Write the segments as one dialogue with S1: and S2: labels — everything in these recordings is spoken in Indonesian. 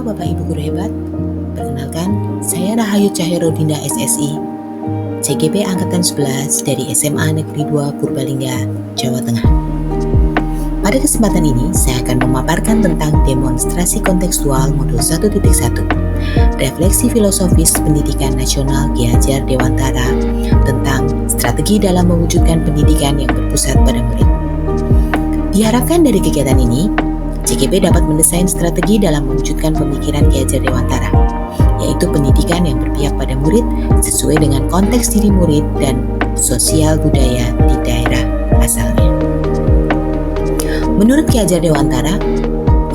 S1: Halo Bapak Ibu Guru Hebat, perkenalkan saya Rahayu Cahero Dinda SSI, CGP Angkatan 11 dari SMA Negeri 2 Purbalingga, Jawa Tengah. Pada kesempatan ini saya akan memaparkan tentang demonstrasi kontekstual modul 1.1, refleksi filosofis pendidikan nasional Ki Hajar Dewantara tentang strategi dalam mewujudkan pendidikan yang berpusat pada murid. Diharapkan dari kegiatan ini, CGP dapat mendesain strategi dalam mewujudkan pemikiran Ki Hajar Dewantara, yaitu pendidikan yang berpihak pada murid sesuai dengan konteks diri murid dan sosial budaya di daerah asalnya. Menurut Ki Hajar Dewantara,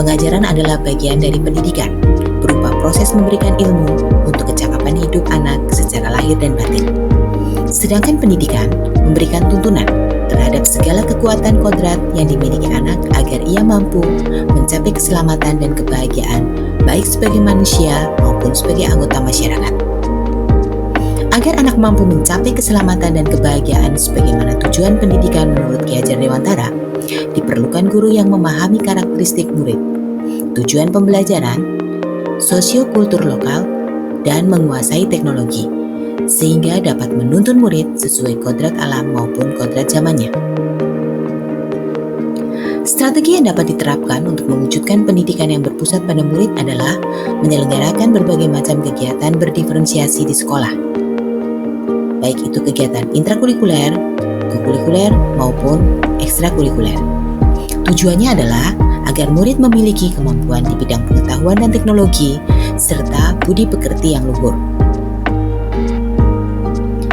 S1: pengajaran adalah bagian dari pendidikan, berupa proses memberikan ilmu untuk kecakapan hidup anak secara lahir dan batin. Sedangkan pendidikan memberikan tuntunan terhadap segala kekuatan kodrat yang dimiliki anak agar ia mampu mencapai keselamatan dan kebahagiaan baik sebagai manusia maupun sebagai anggota masyarakat. Agar anak mampu mencapai keselamatan dan kebahagiaan sebagaimana tujuan pendidikan menurut Ki Hajar Dewantara, diperlukan guru yang memahami karakteristik murid, tujuan pembelajaran, sosiokultur lokal, dan menguasai teknologi, sehingga dapat menuntun murid sesuai kodrat alam maupun kodrat zamannya. Strategi yang dapat diterapkan untuk mewujudkan pendidikan yang berpusat pada murid adalah menyelenggarakan berbagai macam kegiatan berdiferensiasi di sekolah, baik itu kegiatan intrakurikuler, kokurikuler, maupun ekstrakurikuler. Tujuannya adalah agar murid memiliki kemampuan di bidang pengetahuan dan teknologi, serta budi pekerti yang luhur.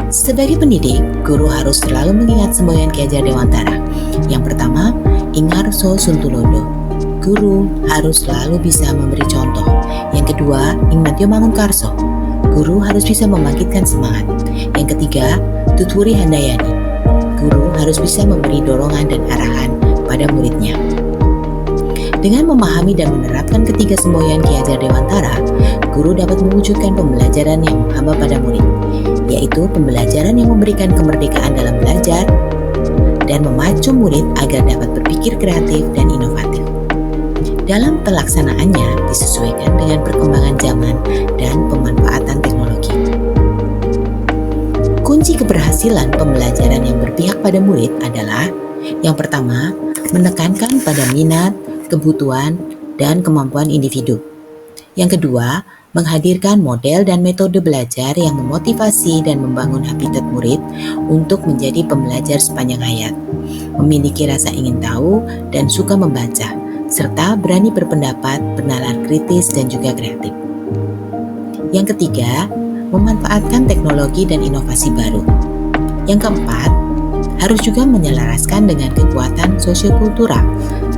S1: Sebagai pendidik, guru harus selalu mengingat semboyan Ki Hajar Dewantara. Yang pertama, Ingarso Suntulodo. Guru harus selalu bisa memberi contoh. Yang kedua, Ingmatyo Mangunkarso. Guru harus bisa membangkitkan semangat. Yang ketiga, Tutwuri Handayani. Guru harus bisa memberi dorongan dan arahan pada muridnya. Dengan memahami dan menerapkan ketiga semboyan Ki Hajar Dewantara, guru dapat mewujudkan pembelajaran yang menghamba pada murid, yaitu pembelajaran yang memberikan kemerdekaan dalam belajar dan memacu murid agar dapat berpikir kreatif dan inovatif. Dalam pelaksanaannya disesuaikan dengan perkembangan zaman dan pemanfaatan teknologi. Kunci keberhasilan pembelajaran yang berpihak pada murid adalah yang pertama, menekankan pada minat, kebutuhan, dan kemampuan individu. Yang kedua, menghadirkan model dan metode belajar yang memotivasi dan membangun habitat murid untuk menjadi pembelajar sepanjang hayat, memiliki rasa ingin tahu dan suka membaca, serta berani berpendapat, bernalar kritis, dan juga kreatif. Yang ketiga, memanfaatkan teknologi dan inovasi baru. Yang keempat, harus juga menyelaraskan dengan kekuatan sosiokultural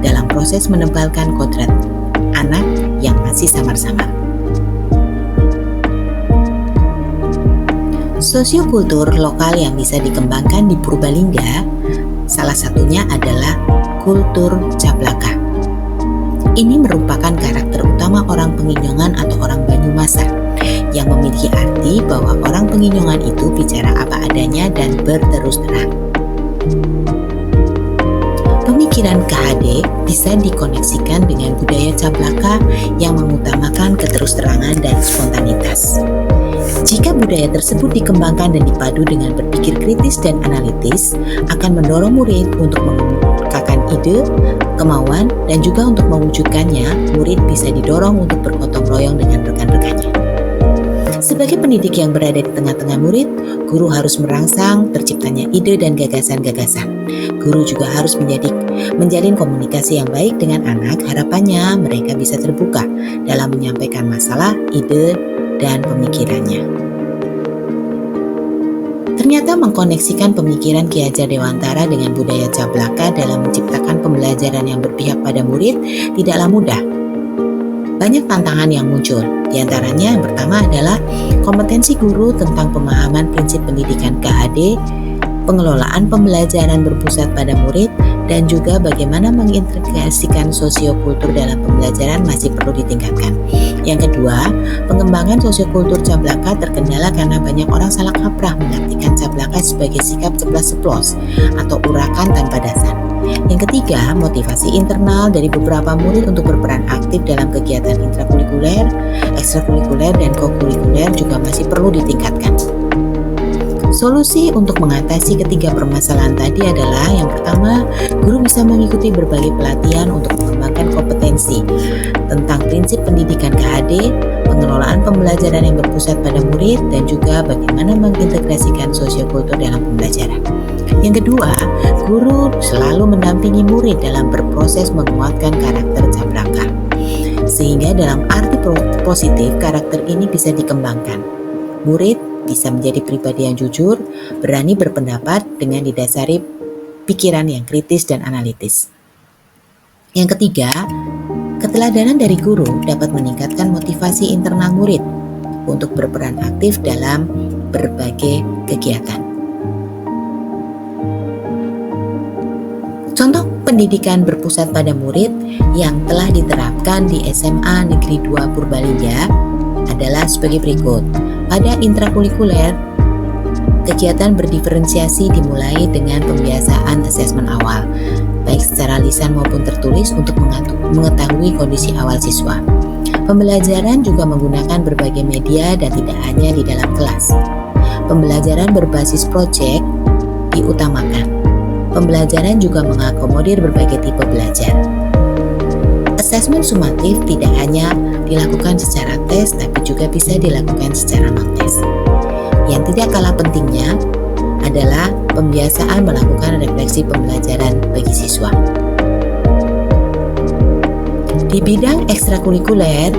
S1: dalam proses menebalkan kodrat anak yang masih samar-samar. Sosiokultur lokal yang bisa dikembangkan di Purbalingga, salah satunya adalah kultur Cablaka. Ini merupakan karakter utama orang Penginyongan atau orang Banyumasan yang memiliki arti bahwa orang Penginyongan itu bicara apa adanya dan berterus terang. Pemikiran KHD bisa dikoneksikan dengan budaya Cablaka yang mengutamakan keterus-terangan dan spontanitas. Jika budaya tersebut dikembangkan dan dipadu dengan berpikir kritis dan analitis, akan mendorong murid untuk mengungkapkan ide, kemauan, dan juga untuk mewujudkannya, murid bisa didorong untuk bergotong royong dengan rekan-rekannya. Sebagai pendidik yang berada di tengah-tengah murid, guru harus merangsang terciptanya ide dan gagasan-gagasan. Guru juga harus menjalin komunikasi yang baik dengan anak. Harapannya mereka bisa terbuka dalam menyampaikan masalah, ide, dan pemikirannya. Ternyata mengkoneksikan pemikiran Ki Hajar Dewantara dengan budaya Cablaka dalam menciptakan pembelajaran yang berpihak pada murid tidaklah mudah. Banyak tantangan yang muncul. Di antaranya yang pertama adalah kompetensi guru tentang pemahaman prinsip pendidikan KHD, pengelolaan pembelajaran berpusat pada murid, dan juga bagaimana mengintegrasikan sosiokultur dalam pembelajaran masih perlu ditingkatkan. Yang kedua, pengembangan sosiokultur Cablaka terkendala karena banyak orang salah kaprah mengartikan Cablaka sebagai sikap ceplas-ceplos atau urakan tanpa dasar. Yang ketiga, motivasi internal dari beberapa murid untuk berperan aktif dalam kegiatan intrakurikuler, ekstrakurikuler, dan kokurikuler juga masih perlu ditingkatkan. Solusi untuk mengatasi ketiga permasalahan tadi adalah yang pertama, guru bisa mengikuti berbagai pelatihan untuk mengembangkan kompetensi tentang prinsip pendidikan KHD, pengelolaan pembelajaran yang berpusat pada murid, dan juga bagaimana mengintegrasikan sosiokultur dalam pembelajaran. Yang kedua, guru selalu mendampingi murid dalam berproses menguatkan karakter Cablaka. Sehingga dalam arti positif, karakter ini bisa dikembangkan. Murid bisa menjadi pribadi yang jujur, berani berpendapat dengan didasari pikiran yang kritis dan analitis. Yang ketiga, keteladanan dari guru dapat meningkatkan motivasi internal murid untuk berperan aktif dalam berbagai kegiatan. Contoh pendidikan berpusat pada murid yang telah diterapkan di SMA Negeri 2 Purbalingga adalah sebagai berikut. Pada intrakurikuler, kegiatan berdiferensiasi dimulai dengan pembiasaan asesmen awal, baik secara lisan maupun tertulis untuk mengetahui kondisi awal siswa. Pembelajaran juga menggunakan berbagai media dan tidak hanya di dalam kelas. Pembelajaran berbasis proyek diutamakan. Pembelajaran juga mengakomodir berbagai tipe belajar. Asesmen sumatif tidak hanya dilakukan secara tes, tapi juga bisa dilakukan secara non-tes. Yang tidak kalah pentingnya adalah pembiasaan melakukan refleksi pembelajaran bagi siswa. Di bidang ekstrakurikuler,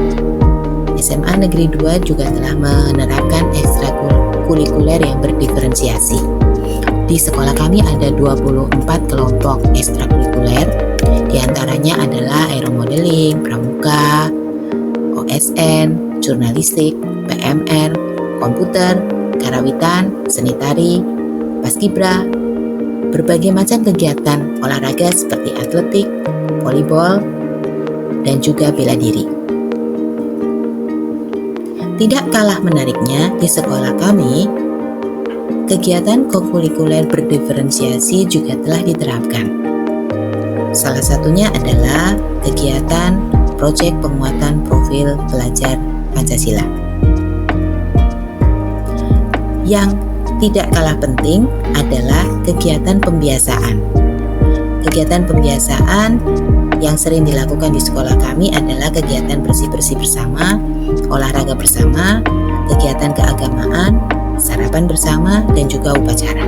S1: SMA Negeri 2 juga telah menerapkan ekstrakurikuler yang berdiferensiasi. Di sekolah kami ada 24 kelompok ekstrakurikuler, di antaranya adalah aeromodeling, pramuka, OSN, jurnalistik, PMR, komputer, karawitan, seni tari, paskibra, berbagai macam kegiatan olahraga seperti atletik, volleyball, dan juga bela diri. Tidak kalah menariknya, di sekolah kami, kegiatan kokurikuler berdiferensiasi juga telah diterapkan. Salah satunya adalah kegiatan proyek penguatan profil pelajar Pancasila. Yang tidak kalah penting adalah kegiatan pembiasaan. Kegiatan pembiasaan yang sering dilakukan di sekolah kami adalah kegiatan bersih-bersih bersama, olahraga bersama, kegiatan keagamaan, sarapan bersama, dan juga upacara.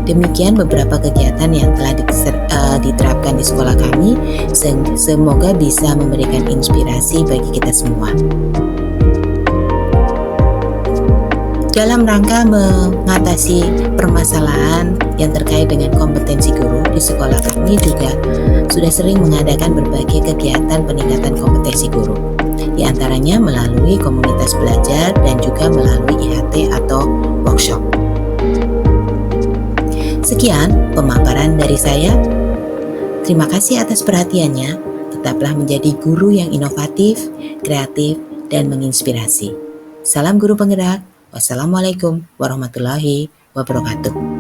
S1: Demikian beberapa kegiatan yang telah diterapkan di sekolah kami, semoga bisa memberikan inspirasi bagi kita semua. Dalam rangka mengatasi permasalahan yang terkait dengan kompetensi guru, di sekolah kami juga sudah sering mengadakan berbagai kegiatan peningkatan kompetensi guru. Di antaranya melalui komunitas belajar dan juga melalui IHT atau workshop. Sekian pemaparan dari saya. Terima kasih atas perhatiannya. Tetaplah menjadi guru yang inovatif, kreatif, dan menginspirasi. Salam guru penggerak. Wassalamualaikum warahmatullahi wabarakatuh.